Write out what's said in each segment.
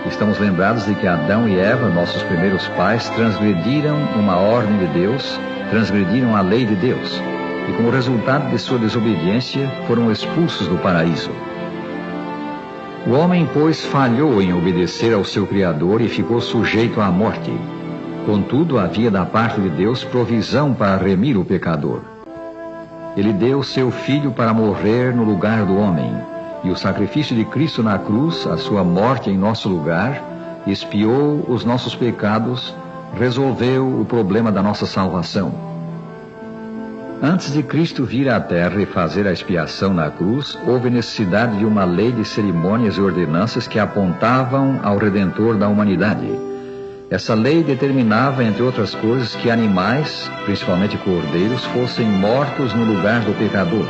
Estamos lembrados de que Adão e Eva, nossos primeiros pais, transgrediram uma ordem de Deus, transgrediram a lei de Deus, e como resultado de sua desobediência, foram expulsos do paraíso. O homem, pois, falhou em obedecer ao seu Criador e ficou sujeito à morte. Contudo, havia da parte de Deus provisão para remir o pecador. Ele deu seu Filho para morrer no lugar do homem, e o sacrifício de Cristo na cruz, a sua morte em nosso lugar, expiou os nossos pecados, resolveu o problema da nossa salvação. Antes de Cristo vir à terra e fazer a expiação na cruz, houve necessidade de uma lei de cerimônias e ordenanças que apontavam ao Redentor da humanidade. Essa lei determinava, entre outras coisas, que animais, principalmente cordeiros, fossem mortos no lugar do pecador.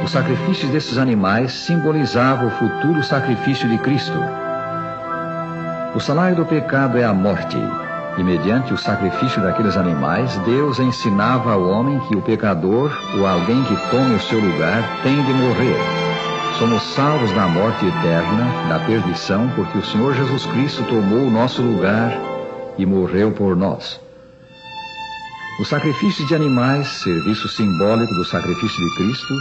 Os sacrifícios desses animais simbolizavam o futuro sacrifício de Cristo. O salário do pecado é a morte, e mediante o sacrifício daqueles animais, Deus ensinava ao homem que o pecador, ou alguém que tome o seu lugar, tem de morrer. Somos salvos da morte eterna, da perdição, porque o Senhor Jesus Cristo tomou o nosso lugar e morreu por nós. Os sacrifícios de animais, serviço simbólico do sacrifício de Cristo,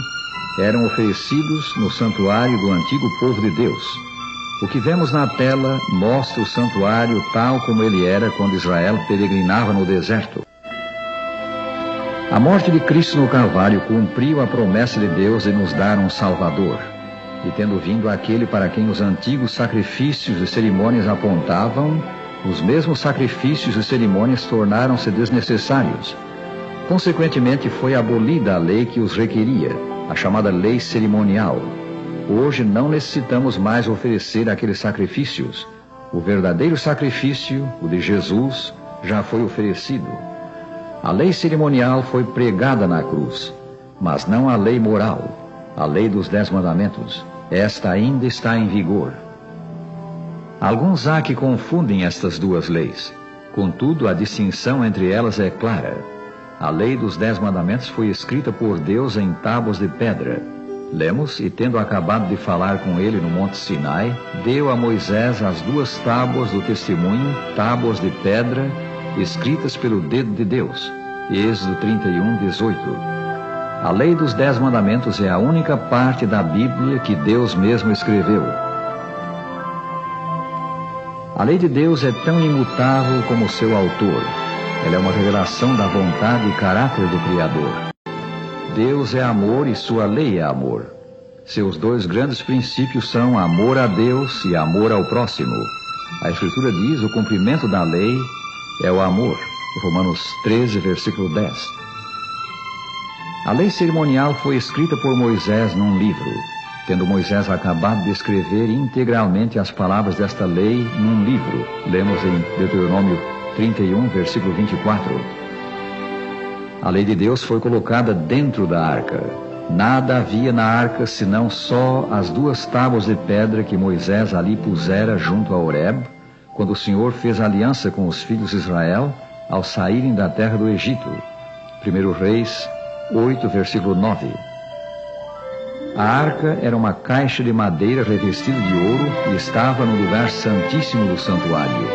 eram oferecidos no santuário do antigo povo de Deus. O que vemos na tela mostra o santuário tal como ele era quando Israel peregrinava no deserto. A morte de Cristo no Calvário cumpriu a promessa de Deus de nos dar um Salvador. E tendo vindo aquele para quem os antigos sacrifícios e cerimônias apontavam, os mesmos sacrifícios e cerimônias tornaram-se desnecessários. Consequentemente, foi abolida a lei que os requeria, a chamada lei cerimonial. Hoje não necessitamos mais oferecer aqueles sacrifícios. O verdadeiro sacrifício, o de Jesus, já foi oferecido. A lei cerimonial foi pregada na cruz, mas não a lei moral, a lei dos 10 mandamentos. Esta ainda está em vigor. Alguns há que confundem estas duas leis. Contudo, a distinção entre elas é clara. A lei dos 10 mandamentos foi escrita por Deus em tábuas de pedra. Lemos, e tendo acabado de falar com ele no Monte Sinai, deu a Moisés as 2 tábuas do testemunho, tábuas de pedra, escritas pelo dedo de Deus. Êxodo 31, 18. A lei dos 10 mandamentos é a única parte da Bíblia que Deus mesmo escreveu. A lei de Deus é tão imutável como o seu autor. Ela é uma revelação da vontade e caráter do Criador. Deus é amor e sua lei é amor. Seus 2 grandes princípios são amor a Deus e amor ao próximo. A Escritura diz: o cumprimento da lei é o amor. Romanos 13, versículo 10. A lei cerimonial foi escrita por Moisés num livro, tendo Moisés acabado de escrever integralmente as palavras desta lei num livro. Lemos em Deuteronômio 31, versículo 24. A lei de Deus foi colocada dentro da arca. Nada havia na arca senão só as 2 tábuas de pedra que Moisés ali pusera junto a Horeb, quando o Senhor fez aliança com os filhos de Israel ao saírem da terra do Egito. 1 Reis 8, versículo 9. A arca era uma caixa de madeira revestida de ouro e estava no lugar santíssimo do santuário.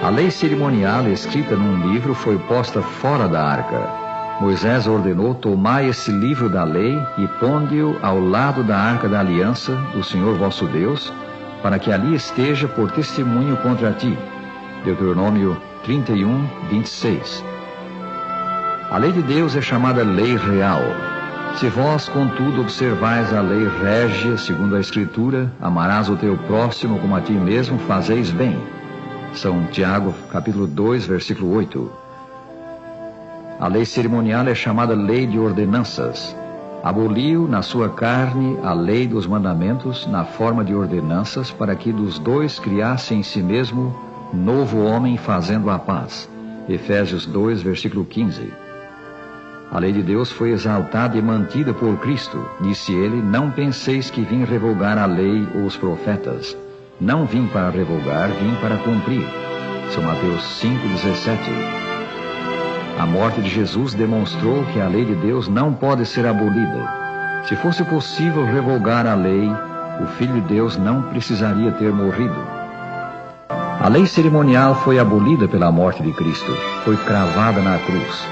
A lei cerimonial escrita num livro foi posta fora da arca. Moisés ordenou: tomai esse livro da lei e ponde-o ao lado da arca da aliança do Senhor vosso Deus, para que ali esteja por testemunho contra ti. Deuteronômio 31, 26. A lei de Deus é chamada lei real. Se vós, contudo, observais a lei régia, segundo a Escritura, amarás o teu próximo como a ti mesmo, fazeis bem. São Tiago, capítulo 2, versículo 8. A lei cerimonial é chamada lei de ordenanças. Aboliu na sua carne a lei dos mandamentos na forma de ordenanças, para que dos 2 criasse em si mesmo novo homem, fazendo a paz. Efésios 2, versículo 15. A lei de Deus foi exaltada e mantida por Cristo. Disse ele: não penseis que vim revogar a lei ou os profetas. Não vim para revogar, vim para cumprir. São Mateus 5,17. A morte de Jesus demonstrou que a lei de Deus não pode ser abolida. Se fosse possível revogar a lei, o Filho de Deus não precisaria ter morrido. A lei cerimonial foi abolida pela morte de Cristo, foi cravada na cruz,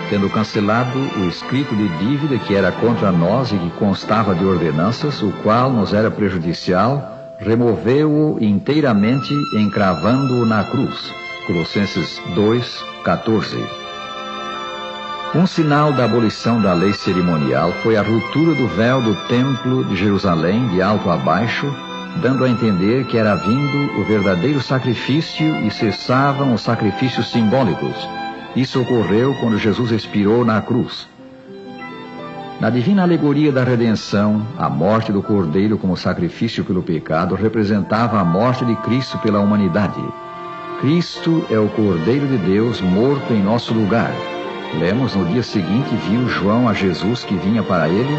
tendo cancelado o escrito de dívida que era contra nós e que constava de ordenanças, o qual nos era prejudicial, removeu-o inteiramente, encravando-o na cruz. Colossenses 2:14. Um sinal da abolição da lei cerimonial foi a ruptura do véu do templo de Jerusalém de alto a baixo, dando a entender que era vindo o verdadeiro sacrifício e cessavam os sacrifícios simbólicos. Isso ocorreu quando Jesus expirou na cruz. Na divina alegoria da redenção, a morte do Cordeiro como sacrifício pelo pecado representava a morte de Cristo pela humanidade. Cristo é o Cordeiro de Deus morto em nosso lugar. Lemos: no dia seguinte viu João a Jesus que vinha para ele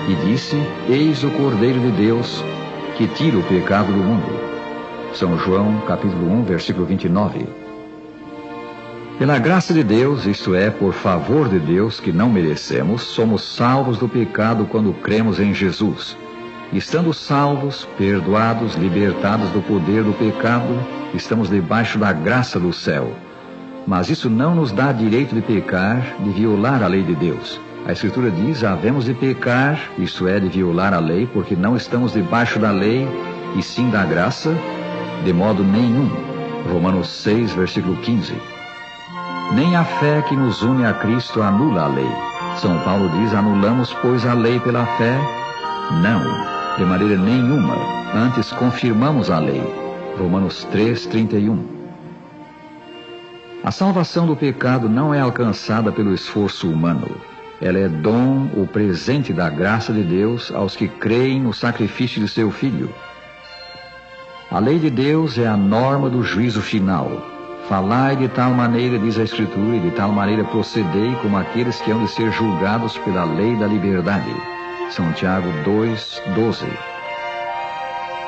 e disse: Eis o Cordeiro de Deus que tira o pecado do mundo. São João, capítulo 1, versículo 29. Pela graça de Deus, isto é, por favor de Deus que não merecemos, somos salvos do pecado quando cremos em Jesus. Estando salvos, perdoados, libertados do poder do pecado, estamos debaixo da graça do céu. Mas isso não nos dá direito de pecar, de violar a lei de Deus. A Escritura diz: havemos de pecar, isto é, de violar a lei, porque não estamos debaixo da lei, e sim da graça, de modo nenhum. Romanos 6, versículo 15. Nem a fé que nos une a Cristo anula a lei. São Paulo diz: anulamos, pois, a lei pela fé? Não, de maneira nenhuma. Antes confirmamos a lei. Romanos 3:31. A salvação do pecado não é alcançada pelo esforço humano. Ela é dom, o presente da graça de Deus aos que creem no sacrifício de seu Filho. A lei de Deus é a norma do juízo final. Falai de tal maneira, diz a Escritura, e de tal maneira procedei como aqueles que hão de ser julgados pela lei da liberdade. São Tiago 2:12.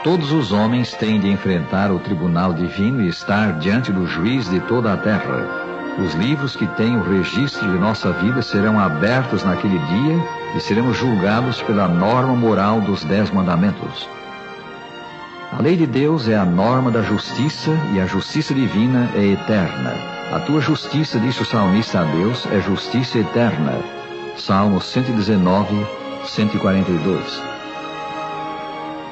Todos os homens têm de enfrentar o tribunal divino e estar diante do juiz de toda a terra. Os livros que têm o registro de nossa vida serão abertos naquele dia e seremos julgados pela norma moral dos 10 mandamentos. A lei de Deus é a norma da justiça e a justiça divina é eterna. A tua justiça, disse o salmista a Deus, é justiça eterna. Salmo 119, 142.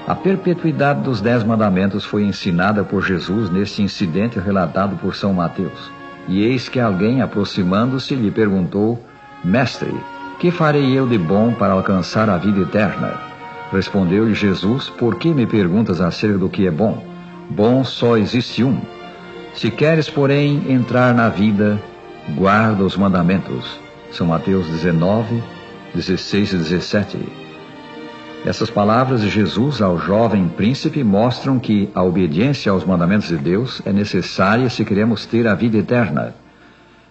A perpetuidade dos 10 mandamentos foi ensinada por Jesus neste incidente relatado por São Mateus. E eis que alguém, aproximando-se, lhe perguntou: Mestre, que farei eu de bom para alcançar a vida eterna? Respondeu-lhe Jesus: Por que me perguntas acerca do que é bom? Bom só existe um. Se queres, porém, entrar na vida, guarda os mandamentos. São Mateus 19, 16 e 17. Essas palavras de Jesus ao jovem príncipe mostram que a obediência aos mandamentos de Deus é necessária se queremos ter a vida eterna.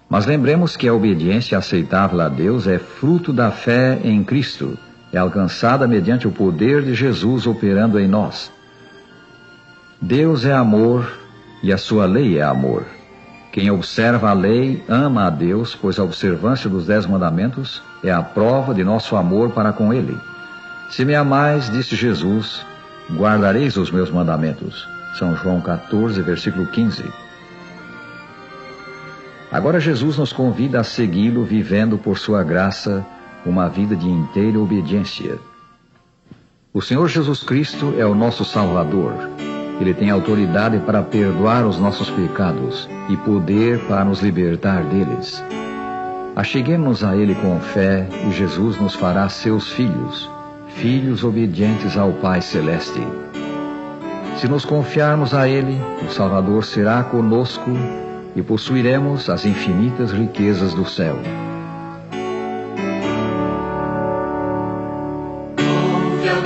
Mas lembremos que a obediência aceitável a Deus é fruto da fé em Cristo, é alcançada mediante o poder de Jesus operando em nós. Deus é amor e a sua lei é amor. Quem observa a lei ama a Deus, pois a observância dos 10 mandamentos é a prova de nosso amor para com Ele. Se me amais, disse Jesus, guardareis os meus mandamentos. São João 14, versículo 15. Agora Jesus nos convida a segui-lo, vivendo por sua graça uma vida de inteira obediência. O Senhor Jesus Cristo é o nosso Salvador. Ele tem autoridade para perdoar os nossos pecados e poder para nos libertar deles. Acheguemos-nos a Ele com fé e Jesus nos fará seus filhos, filhos obedientes ao Pai Celeste. Se nos confiarmos a Ele, o Salvador será conosco e possuiremos as infinitas riquezas do céu. Ouve a